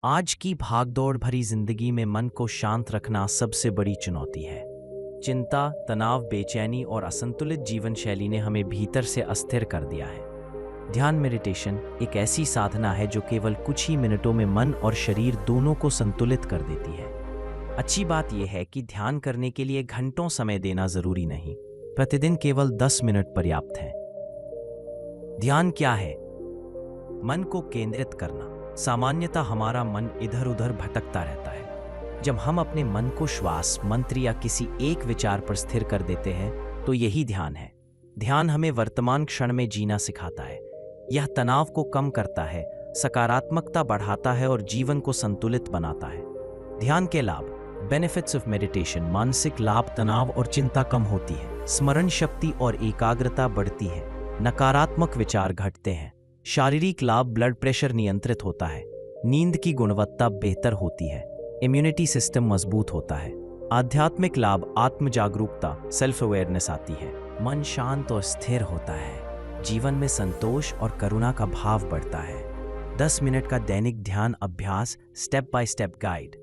आज की भागदौड़ भरी जिंदगी में मन को शांत रखना सबसे बड़ी चुनौती है। चिंता, तनाव, बेचैनी और असंतुलित जीवन शैली ने हमें भीतर से अस्थिर कर दिया है। ध्यान मेडिटेशन एक ऐसी साधना है जो केवल कुछ ही मिनटों में मन और शरीर दोनों को संतुलित कर देती है। अच्छी बात यह है कि ध्यान करने के लिए घंटों समय देना जरूरी नहीं, प्रतिदिन केवल 10 मिनट पर्याप्त है। ध्यान क्या है? मन को केंद्रित करना। सामान्यतः हमारा मन इधर उधर भटकता रहता है। जब हम अपने मन को श्वास, मंत्र या किसी एक विचार पर स्थिर कर देते हैं तो यही ध्यान है। ध्यान हमें वर्तमान क्षण में जीना सिखाता है। यह तनाव को कम करता है, सकारात्मकता बढ़ाता है और जीवन को संतुलित बनाता है। ध्यान के लाभ। Benefits of meditation. मानसिक लाभ, तनाव और चिंता कम होती है, स्मरण शक्ति और एकाग्रता बढ़ती है, नकारात्मक विचार घटते हैं। शारीरिक लाभ, ब्लड प्रेशर नियंत्रित होता है, नींद की गुणवत्ता बेहतर होती है, इम्यूनिटी सिस्टम मजबूत होता है। आध्यात्मिक लाभ, आत्म जागरूकता, सेल्फ अवेयरनेस आती है, मन शांत और स्थिर होता है, जीवन में संतोष और करुणा का भाव बढ़ता है। 10 मिनट का दैनिक ध्यान अभ्यास, स्टेप बाय स्टेप गाइड।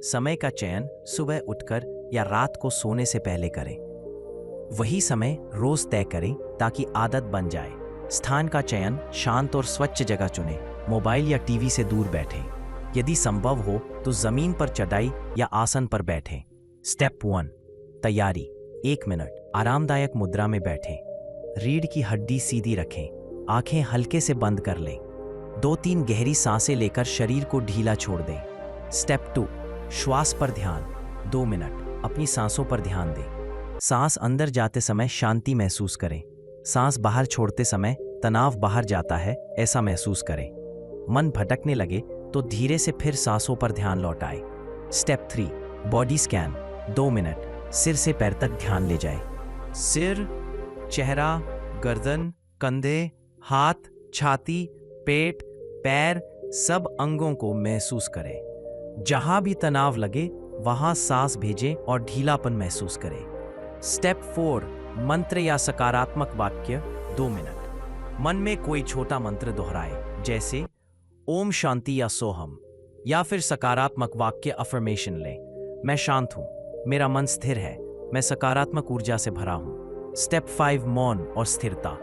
समय का चयन सुबह उठकर या रात को सोने से पहले करें। वही समय रोज तय करें ताकि आदत बन जाए। स्थान का चयन, शांत और स्वच्छ जगह चुनें, मोबाइल या टीवी से दूर बैठें। यदि संभव हो तो जमीन पर चटाई या आसन पर बैठें। स्टेप 1, तैयारी। 1 मिनट आरामदायक मुद्रा में बैठें। रीढ़ की हड्डी सीधी रखें, आंखें हल्के से बंद कर लें। 2-3 गहरी सांसें लेकर शरीर को ढीला छोड़ दें। स्टेप 2, श्वास पर ध्यान। 2 मिनट अपनी सांसों पर ध्यान दें। सांस अंदर जाते समय शांति महसूस करें, सांस बाहर छोड़ते समय तनाव बाहर जाता है, ऐसा महसूस करें। मन भटकने लगे तो धीरे से फिर सांसों पर ध्यान लौटाएं। Step 3, body scan. 2 मिनट सिर से पैर तक ध्यान ले जाएं। सिर, चेहरा, गर्दन, कंधे, हाथ, छाती, पेट, पैर, सब अंगों को महसूस करें। जहां भी तनाव लगे वहां सांस भेजें और ढीलापन महसूस करें। स्टेप 4, मंत्र या सकारात्मक वाक्य। 2 मिनट मन में कोई छोटा मंत्र दोहराए, जैसे ओम शांति या सोहम, या फिर सकारात्मक वाक्य अफर्मेशन लें। मैं शांत हूं, मेरा मन स्थिर है, मैं सकारात्मक ऊर्जा से भरा हूं। स्टेप 5, मौन और स्थिरता।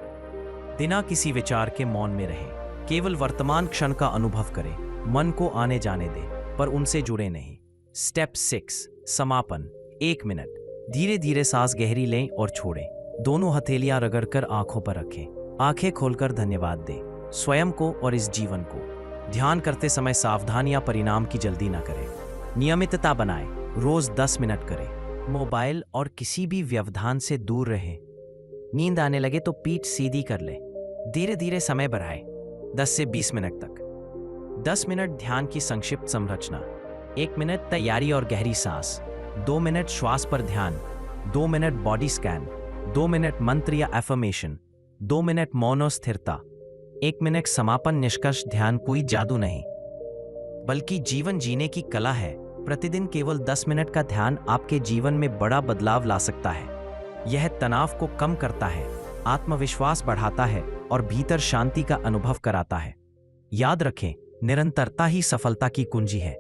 बिना किसी विचार के मौन में रहें, केवल वर्तमान क्षण का अनुभव करें। मन को आने जाने दें पर उनसे जुड़े नहीं। स्टेप 6, समापन। 1 मिनट धीरे धीरे सांस गहरी लें और छोड़ें। दोनों हथेलियां रगड़कर आंखों पर रखें। आंखें खोलकर धन्यवाद दें, स्वयं को और इस जीवन को। ध्यान करते समय सावधान या परिणाम की जल्दी न करें। नियमितता बनाएं, रोज 10 मिनट करें। मोबाइल और किसी भी व्यवधान से दूर रहें। नींद आने लगे तो पीठ सीधी कर लें। धीरे धीरे समय बढ़ाएं, 10 से 20 मिनट तक। 10 मिनट ध्यान की संक्षिप्त संरचना। 1 मिनट तैयारी और गहरी सांस। 2 मिनट श्वास पर ध्यान। 2 मिनट बॉडी स्कैन। 2 मिनट मंत्र या एफर्मेशन। 2 मिनट मौन और स्थिरता। 1 मिनट समापन। निष्कर्ष, ध्यान कोई जादू नहीं बल्कि जीवन जीने की कला है। प्रतिदिन केवल 10 मिनट का ध्यान आपके जीवन में बड़ा बदलाव ला सकता है। यह तनाव को कम करता है, आत्मविश्वास बढ़ाता है और भीतर शांति का अनुभव कराता है। याद रखें, निरंतरता ही सफलता की कुंजी है।